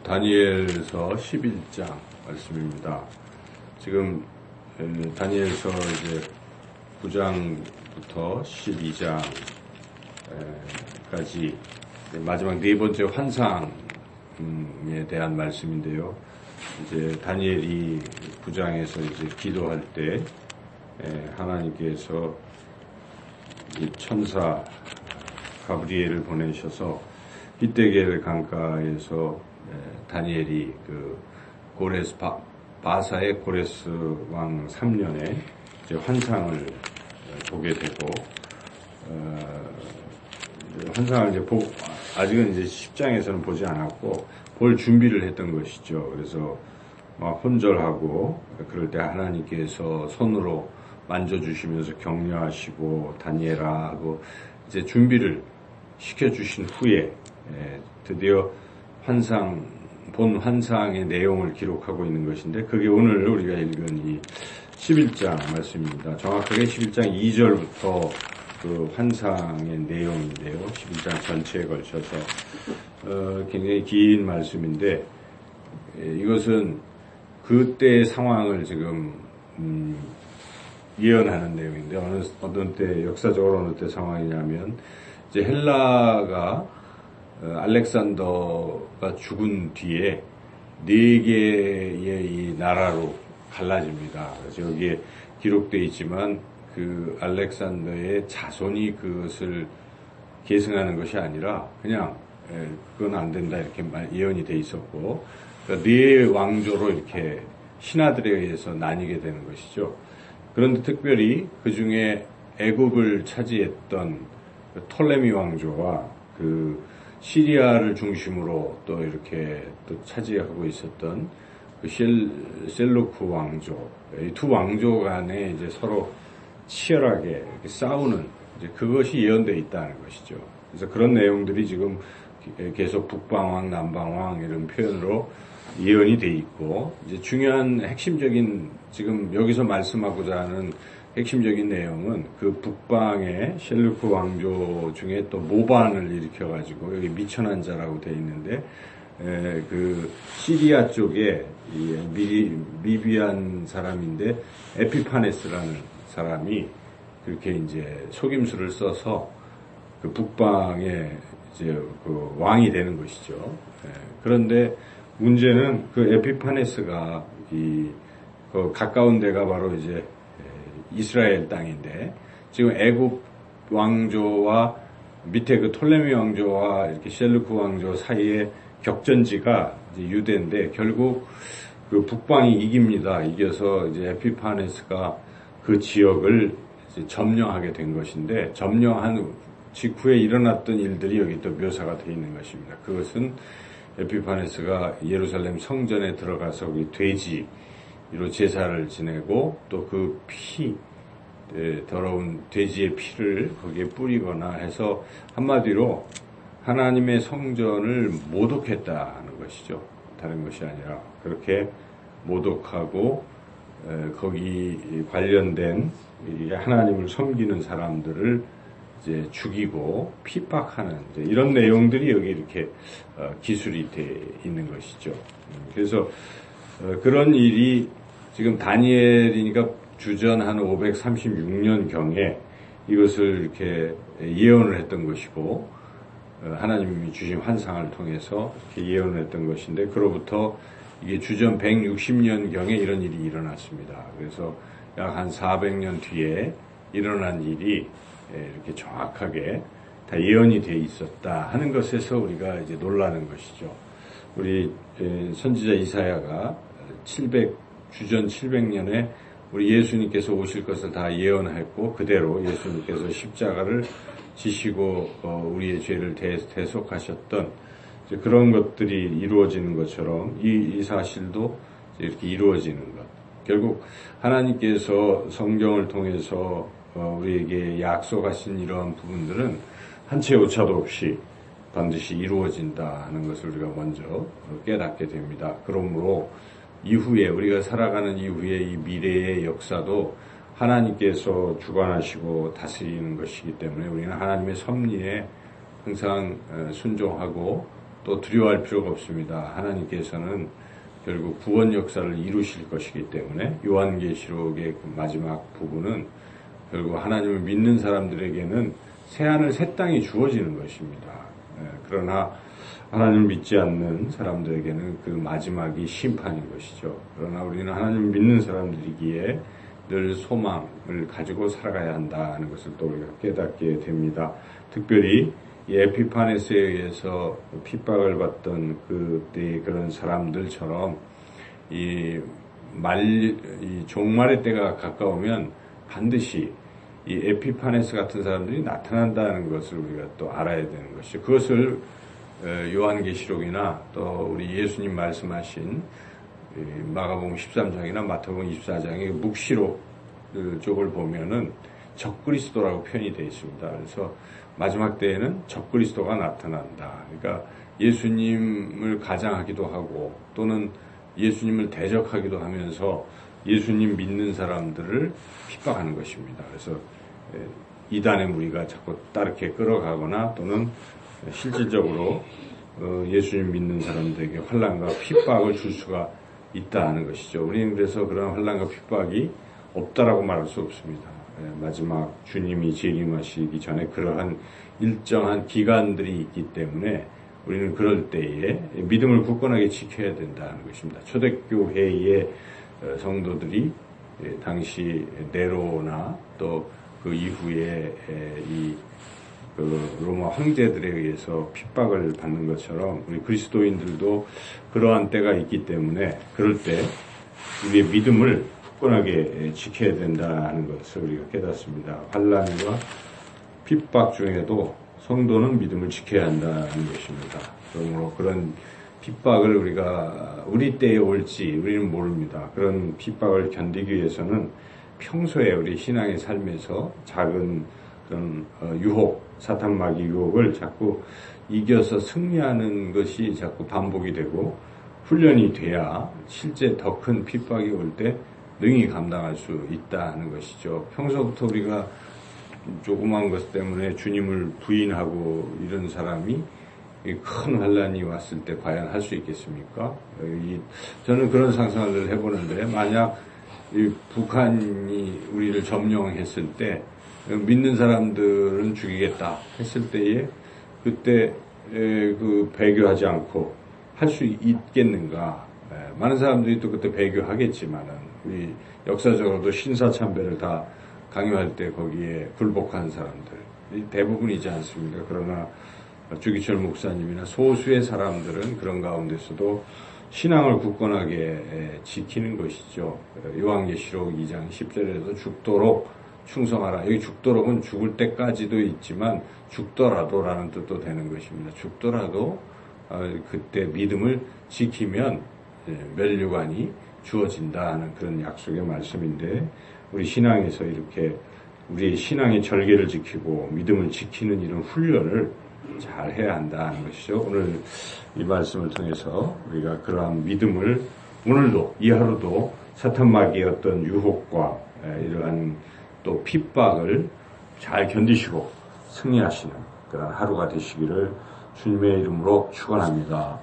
다니엘서 11장 말씀입니다. 지금 다니엘서 이제 9장부터 12장까지 마지막 네 번째 환상에 대한 말씀인데요. 이제 다니엘이 9장에서 이제 기도할 때 하나님께서 이 천사 가브리엘을 보내셔서 히데겔 강가에서 다니엘이 그 고레스 바사의 고레스 왕 3년에 이제 환상을 보게 되고 환상을 이제 아직은 이제 10장에서는 보지 않았고 볼 준비를 했던 것이죠. 그래서 막 혼절하고 그럴 때 하나님께서 손으로 만져주시면서 격려하시고 다니엘아 하고 이제 준비를 시켜주신 후에 드디어 본 환상의 내용을 기록하고 있는 것인데 그게 오늘 우리가 읽은 이 11장 말씀입니다. 정확하게 11장 2절부터 그 환상의 내용인데요. 11장 전체에 걸쳐서 굉장히 긴 말씀인데 이것은 그때의 상황을 지금 예언하는 내용인데 어느 때 역사적으로 어느 때 상황이냐면 이제 헬라가 알렉산더가 죽은 뒤에 네 개의 이 나라로 갈라집니다. 그래서 여기에 기록되어 있지만 그 알렉산더의 자손이 그것을 계승하는 것이 아니라 그냥 그건 안 된다 이렇게 예언이 돼 있었고 그러니까 네 왕조로 이렇게 신하들에 의해서 나뉘게 되는 것이죠. 그런데 특별히 그 중에 애굽을 차지했던 그 톨레미 왕조와 그 시리아를 중심으로 또 이렇게 또 차지하고 있었던 그 셀루크 왕조, 이 두 왕조 간에 이제 서로 치열하게 이렇게 싸우는 이제 그것이 예언되어 있다는 것이죠. 그래서 그런 내용들이 지금 계속 북방왕, 남방왕 이런 표현으로 예언이 돼 있고 이제 중요한 핵심적인 지금 여기서 말씀하고자 하는 핵심적인 내용은 그 북방의 셀루크 왕조 중에 또 모반을 일으켜가지고 여기 미천한 자라고 돼 있는데 그 시리아 쪽에 미비한 사람인데 에피파네스라는 사람이 그렇게 이제 속임수를 써서 그 북방의 이제 그 왕이 되는 것이죠. 그런데 문제는 그 에피파네스가 그 가까운 데가 바로 이제 이스라엘 땅인데 지금 애굽 왕조와 밑에 그 톨레미 왕조와 이렇게 셀루크 왕조 사이에 격전지가 이제 유대인데 결국 그 북방이 이깁니다. 이겨서 이제 에피파네스가 그 지역을 이제 점령하게 된 것인데 점령한 직후에 일어났던 일들이 여기 또 묘사가 되어 있는 것입니다. 그것은 에피파네스가 예루살렘 성전에 들어가서 돼지로 제사를 지내고 또 그 더러운 돼지의 피를 거기에 뿌리거나 해서 한마디로 하나님의 성전을 모독했다는 것이죠. 다른 것이 아니라 그렇게 모독하고 거기 관련된 하나님을 섬기는 사람들을 이제 죽이고 핍박하는 이런 내용들이 여기 이렇게 기술이 돼 있는 것이죠. 그래서 그런 일이 지금 다니엘이니까 주전 한 536년 경에 이것을 이렇게 예언을 했던 것이고 하나님이 주신 환상을 통해서 이렇게 예언을 했던 것인데 그로부터 이게 주전 160년 경에 이런 일이 일어났습니다. 그래서 약 한 400년 뒤에 일어난 일이 이렇게 정확하게 다 예언이 돼 있었다 하는 것에서 우리가 이제 놀라는 것이죠. 우리 선지자 이사야가 주전 700년에 우리 예수님께서 오실 것을 다 예언했고 그대로 예수님께서 십자가를 지시고 우리의 죄를 대속하셨던 그런 것들이 이루어지는 것처럼 이 사실도 이렇게 이루어지는 것. 결국 하나님께서 성경을 통해서 우리에게 약속하신 이러한 부분들은 한 채 오차도 없이 반드시 이루어진다 하는 것을 우리가 먼저 깨닫게 됩니다. 그러므로 이후에 우리가 살아가는 이후에 이 미래의 역사도 하나님께서 주관하시고 다스리는 것이기 때문에 우리는 하나님의 섭리에 항상 순종하고 또 두려워할 필요가 없습니다. 하나님께서는 결국 구원 역사를 이루실 것이기 때문에 요한계시록의 그 마지막 부분은 결국 하나님을 믿는 사람들에게는 새하늘 새 땅이 주어지는 것입니다. 그러나 하나님을 믿지 않는 사람들에게는 그 마지막이 심판인 것이죠. 그러나 우리는 하나님을 믿는 사람들이기에 늘 소망을 가지고 살아가야 한다는 것을 또 우리가 깨닫게 됩니다. 특별히 이 에피파네스에 의해서 핍박을 받던 그때의 그런 사람들처럼 이 종말의 때가 가까우면 반드시 이 에피파네스 같은 사람들이 나타난다는 것을 우리가 또 알아야 되는 것이죠. 그것을 요한계시록이나 또 우리 예수님 말씀하신 마가복음 13장이나 마태복음 24장의 묵시록 쪽을 보면은 적그리스도라고 표현이 되어 있습니다. 그래서 마지막 때에는 적그리스도가 나타난다. 그러니까 예수님을 가장하기도 하고 또는 예수님을 대적하기도 하면서 예수님 믿는 사람들을 핍박하는 것입니다. 그래서 이단의 무리가 자꾸 따르게 끌어가거나 또는 실질적으로 예수님 믿는 사람들에게 환난과 핍박을 줄 수가 있다는 것이죠. 우리는 그래서 그런 환난과 핍박이 없다라고 말할 수 없습니다. 마지막 주님이 재림하시기 전에 그러한 일정한 기간들이 있기 때문에 우리는 그럴 때에 믿음을 굳건하게 지켜야 된다는 것입니다. 초대교회의 성도들이 당시 네로나 또 그 이후에 그 로마 황제들에 의해서 핍박을 받는 것처럼 우리 그리스도인들도 그러한 때가 있기 때문에 그럴 때 우리의 믿음을 굳건하게 지켜야 된다는 것을 우리가 깨닫습니다. 환난과 핍박 중에도 성도는 믿음을 지켜야 한다는 것입니다. 그러므로 그런 핍박을 우리가 우리 때에 올지 우리는 모릅니다. 그런 핍박을 견디기 위해서는 평소에 우리 신앙의 삶에서 작은 그런 유혹, 사탄 마귀 유혹을 자꾸 이겨서 승리하는 것이 자꾸 반복이 되고 훈련이 돼야 실제 더 큰 핍박이 올 때 능히 감당할 수 있다는 것이죠. 평소부터 우리가 조그만 것 때문에 주님을 부인하고 이런 사람이 큰 환란이 왔을 때 과연 할 수 있겠습니까? 저는 그런 상상을 해보는데 만약 북한이 우리를 점령했을 때 믿는 사람들은 죽이겠다 했을 때에 그때 그 배교하지 않고 할 수 있겠는가? 많은 사람들이 또 그때 배교하겠지만은 우리 역사적으로도 신사참배를 다 강요할 때 거기에 굴복한 사람들 대부분이지 않습니까? 그러나 주기철 목사님이나 소수의 사람들은 그런 가운데서도 신앙을 굳건하게 지키는 것이죠. 요한계시록 2장 10절에서 죽도록 충성하라. 여기 죽도록은 죽을 때까지도 있지만 죽더라도라는 뜻도 되는 것입니다. 죽더라도 그때 믿음을 지키면 멸류관이 주어진다 하는 그런 약속의 말씀인데 우리 신앙에서 이렇게 우리의 신앙의 절개를 지키고 믿음을 지키는 이런 훈련을 잘 해야 한다는 것이죠. 오늘 이 말씀을 통해서 우리가 그러한 믿음을 오늘도 이 하루도 사탄 마귀의 어떤 유혹과 이러한 또 핍박을 잘 견디시고 승리하시는 그런 하루가 되시기를 주님의 이름으로 축원합니다.